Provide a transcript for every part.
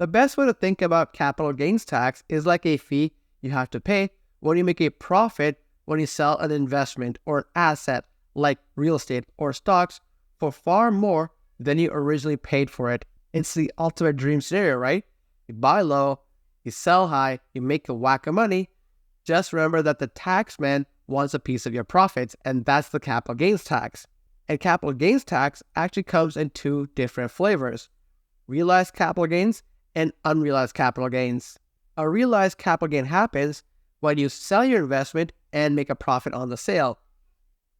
The best way to think about capital gains tax is like a fee you have to pay when you make a profit when you sell an investment or an asset like real estate or stocks for far more than you originally paid for it. It's the ultimate dream scenario, right? You buy low, you sell high, you make a whack of money. Just remember that the tax man wants a piece of your profits, and that's the capital gains tax. And capital gains tax actually comes in two different flavors: realized capital gains and unrealized capital gains. A realized capital gain happens when you sell your investment and make a profit on the sale.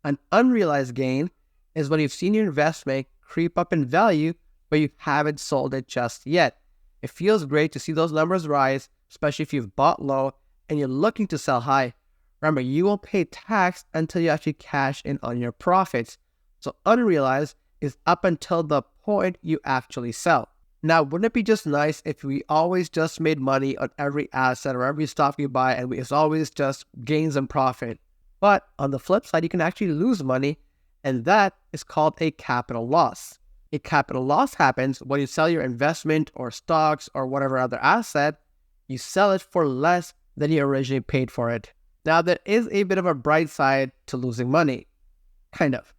An unrealized gain is when you've seen your investment creep up in value, but you haven't sold it just yet. It feels great to see those numbers rise, especially if you've bought low and you're looking to sell high. Remember, you won't pay tax until you actually cash in on your profits. So unrealized is up until the point you actually sell. Now, wouldn't it be just nice if we always just made money on every asset or every stock we buy and it's always just gains and profit? But on the flip side, you can actually lose money, and that is called a capital loss. A capital loss happens when you sell your investment or stocks or whatever other asset. You sell it for less than you originally paid for it. Now, there is a bit of a bright side to losing money. Kind of.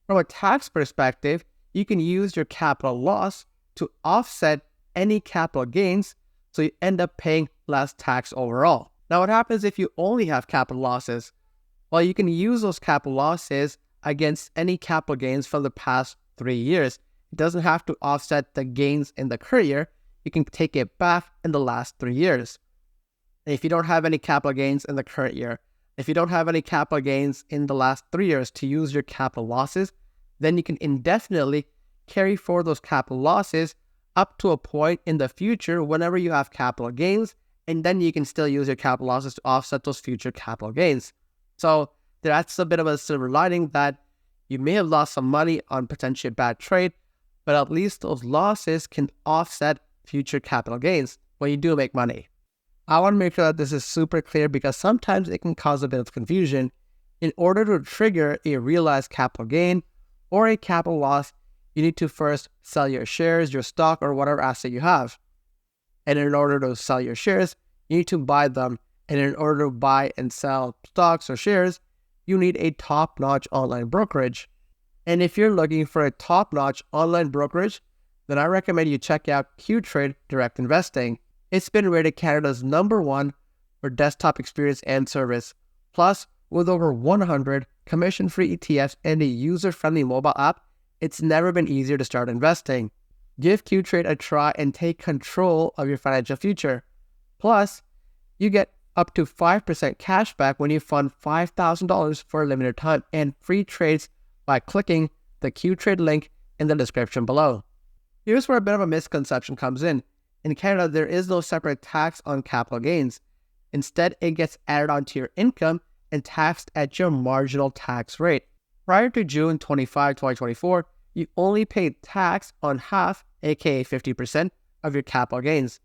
From a tax perspective, you can use your capital loss to offset any capital gains, so you end up paying less tax overall. Now, what happens if you only have capital losses? Well, you can use those capital losses against any capital gains from the past 3 years. It doesn't have to offset the gains in the current year. You can take it back in the last 3 years. And if you don't have any capital gains in the current year, if you don't have any capital gains in the last 3 years to use your capital losses, then you can indefinitely carry forward those capital losses up to a point in the future whenever you have capital gains, and then you can still use your capital losses to offset those future capital gains. So that's a bit of a silver lining, that you may have lost some money on potentially a bad trade, but at least those losses can offset future capital gains when you do make money. I want to make sure that this is super clear because sometimes it can cause a bit of confusion. In order to trigger a realized capital gain or a capital loss, you need to first sell your shares, your stock, or whatever asset you have. And in order to sell your shares, you need to buy them. And in order to buy and sell stocks or shares, you need a top-notch online brokerage. And if you're looking for a top-notch online brokerage, then I recommend you check out Qtrade Direct Investing. It's been rated Canada's #1 for desktop experience and service. Plus, with over 100 commission-free ETFs and a user-friendly mobile app, it's never been easier to start investing. Give Qtrade a try and take control of your financial future. Plus, you get up to 5% cash back when you fund $5,000 for a limited time and free trades by clicking the Qtrade link in the description below. Here's where a bit of a misconception comes in. In Canada, there is no separate tax on capital gains. Instead, it gets added onto your income and taxed at your marginal tax rate. Prior to June 25, 2024, you only paid tax on half, aka 50%, of your capital gains.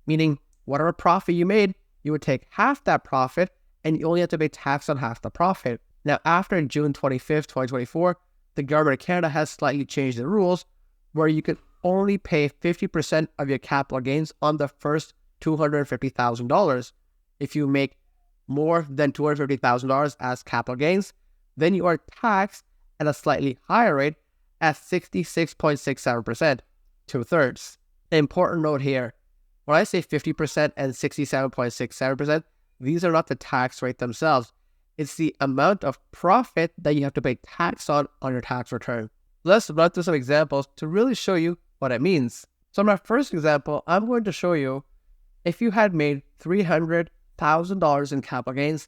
Meaning, whatever profit you made, you would take half that profit and you only have to pay tax on half the profit. Now, after June 25th, 2024, the government of Canada has slightly changed the rules where you could only pay 50% of your capital gains on the first $250,000. If you make more than $250,000 as capital gains, then you are taxed at a slightly higher rate at 66.67%, 2/3. An important note here, when I say 50% and 67.67%, these are not the tax rate themselves. It's the amount of profit that you have to pay tax on your tax return. Let's run through some examples to really show you what it means. So in my first example, I'm going to show you if you had made $300,000 in capital gains.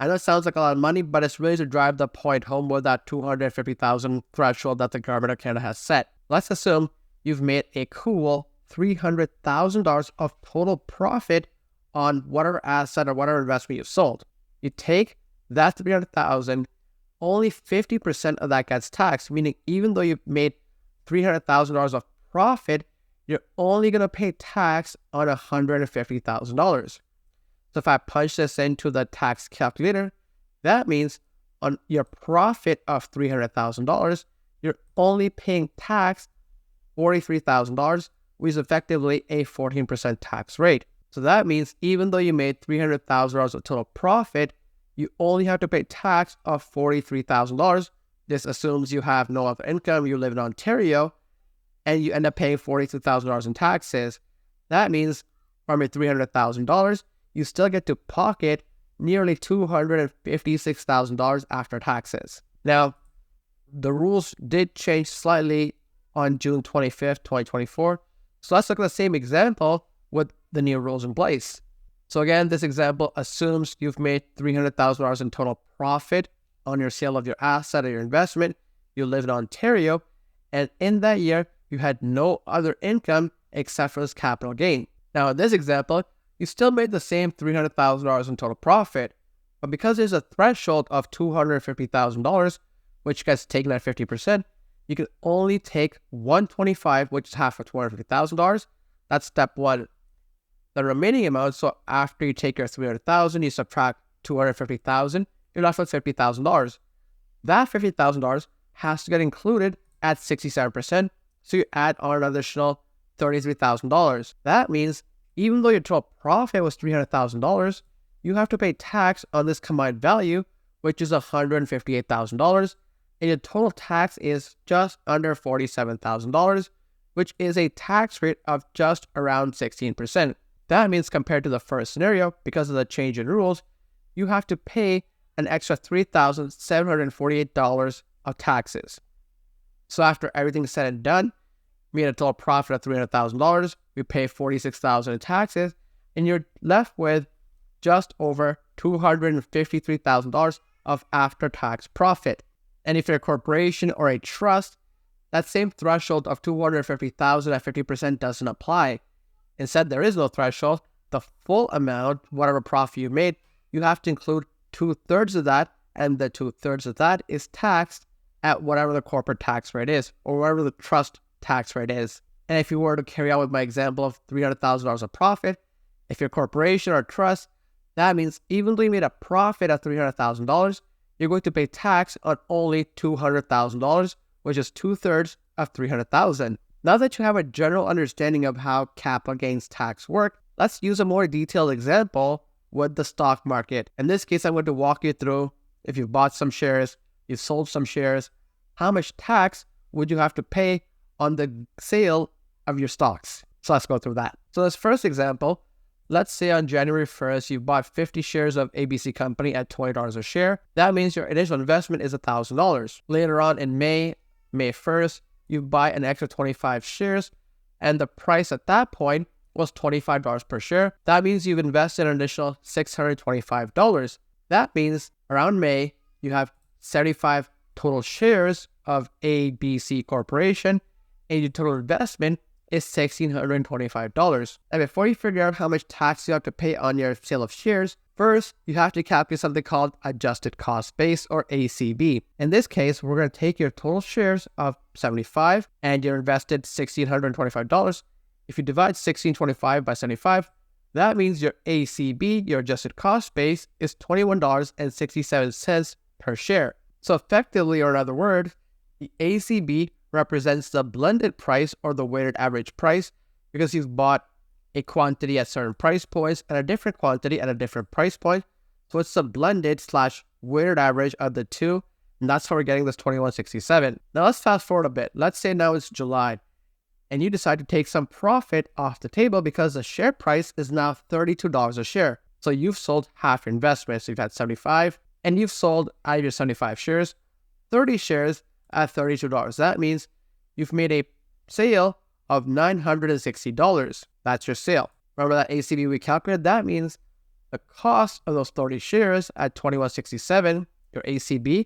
I know it sounds like a lot of money, but it's really to drive the point home with that $250,000 threshold that the government of Canada has set. Let's assume you've made a cool $300,000 of total profit on whatever asset or whatever investment you've sold. You take that $300,000, only 50% of that gets taxed, meaning even though you've made $300,000 of profit, you're only going to pay tax on $150,000. So if I punch this into the tax calculator, that means on your profit of $300,000, you're only paying tax $43,000, which is effectively a 14% tax rate. So that means even though you made $300,000 of total profit, you only have to pay tax of $43,000. This assumes you have no other income, you live in Ontario, and you end up paying $42,000 in taxes. That means from your $300,000, you still get to pocket nearly $256,000 after taxes. Now, the rules did change slightly on June 25th, 2024. So let's look at the same example with the new rules in place. So again, this example assumes you've made $300,000 in total profit on your sale of your asset or your investment. You live in Ontario, and in that year, you had no other income except for this capital gain. Now, in this example, you still made the same $300,000 in total profit, but because there's a threshold of $250,000, which gets taken at 50%, you can only take $125,000, which is half of $250,000. That's step one. The remaining amount, so after you take your $300,000, you subtract $250,000, you're left with $50,000. That $50,000 has to get included at 67%, so you add on an additional $33,000. That means even though your total profit was $300,000, you have to pay tax on this combined value, which is $158,000, and your total tax is just under $47,000, which is a tax rate of just around 16%. That means compared to the first scenario, because of the change in rules, you have to pay an extra $3,748 of taxes. So after everything's said and done, we had a total profit of $300,000, we pay $46,000 in taxes, and you're left with just over $253,000 of after-tax profit. And if you're a corporation or a trust, that same threshold of $250,000 at 50% doesn't apply. Instead, there is no threshold. The full amount, whatever profit you made, you have to include 2/3 of that, and the 2/3 of that is taxed at whatever the corporate tax rate is, or whatever the trust tax rate is. And if you were to carry out with my example of $300,000 of profit, if you're a corporation or a trust, that means even though you made a profit of $300,000, you're going to pay tax on only $200,000, which is 2/3 of $300,000. Now that you have a general understanding of how capital gains tax work, let's use a more detailed example with the stock market. In this case, I'm going to walk you through if you've bought some shares, you've sold some shares, how much tax would you have to pay on the sale of your stocks. So let's go through that. So this first example, let's say on January 1st, you bought 50 shares of ABC Company at $20 a share. That means your initial investment is $1,000. Later on in May 1st, you buy an extra 25 shares, and the price at that point was $25 per share. That means you've invested an additional $625. That means around May, you have 75 total shares of ABC Corporation, and your total investment is $1,625. And before you figure out how much tax you have to pay on your sale of shares, first, you have to calculate something called adjusted cost base, or ACB. In this case, we're going to take your total shares of 75 and you're invested $1,625. If you divide 1,625 by 75, that means your ACB, your adjusted cost base, is $21.67 per share. So effectively, or in other words, the ACB represents the blended price or the weighted average price, because you've bought a quantity at certain price points and a different quantity at a different price point. So it's the blended / weighted average of the two, and that's how we're getting this $21.67. Now let's fast forward a bit. Let's say now it's July, and you decide to take some profit off the table because the share price is now $32 a share. So you've sold half your investment. So you've had 75, and you've sold out of your 75 shares, 30 shares at $32. That means you've made a sale of $960. That's your sale. Remember that ACB we calculated? That means the cost of those 30 shares at $21.67, your ACB,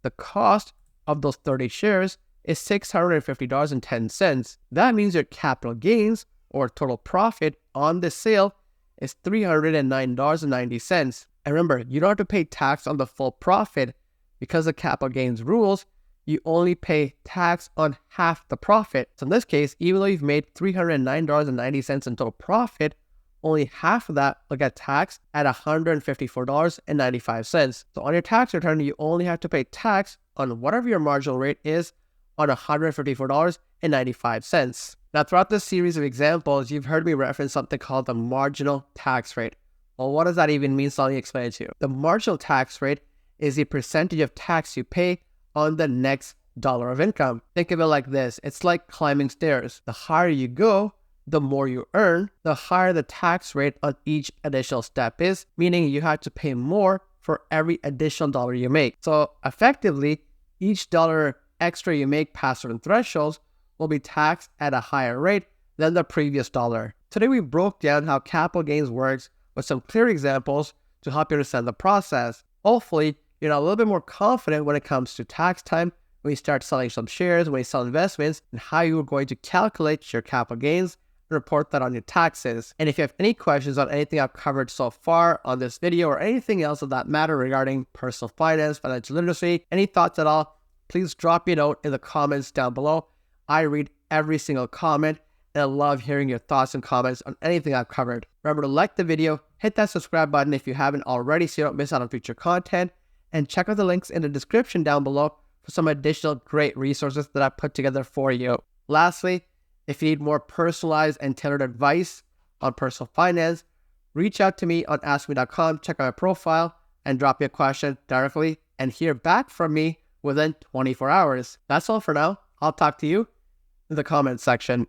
the cost of those 30 shares is $650.10. That means your capital gains, or total profit on this sale, is $309.90. And remember, you don't have to pay tax on the full profit. Because of capital gains rules, you only pay tax on half the profit. So in this case, even though you've made $309.90 in total profit, only half of that will get taxed at $154.95. So on your tax return, you only have to pay tax on whatever your marginal rate is on $154.95. Now, throughout this series of examples, you've heard me reference something called the marginal tax rate. Well, what does that even mean? So let me explain it to you. The marginal tax rate is the percentage of tax you pay on the next dollar of income. Think of it like this. It's like climbing stairs. The higher you go, the more you earn, the higher the tax rate on each additional step is, meaning you have to pay more for every additional dollar you make. So effectively, each dollar extra you make past certain thresholds will be taxed at a higher rate than the previous dollar. Today we broke down how capital gains works with some clear examples to help you understand the process. Hopefully, you're now a little bit more confident when it comes to tax time, when you start selling some shares, when you sell investments, and how you're going to calculate your capital gains and report that on your taxes. And if you have any questions on anything I've covered so far on this video or anything else of that matter regarding personal finance, financial literacy, any thoughts at all, please drop me a note in the comments down below. I read every single comment and I love hearing your thoughts and comments on anything I've covered. Remember to like the video, hit that subscribe button if you haven't already so you don't miss out on future content, and check out the links in the description down below for some additional great resources that I've put together for you. Lastly, if you need more personalized and tailored advice on personal finance, reach out to me on askme.com, check out my profile, and drop me a question directly and hear back from me within 24 hours. That's all for now. I'll talk to you in the comments section.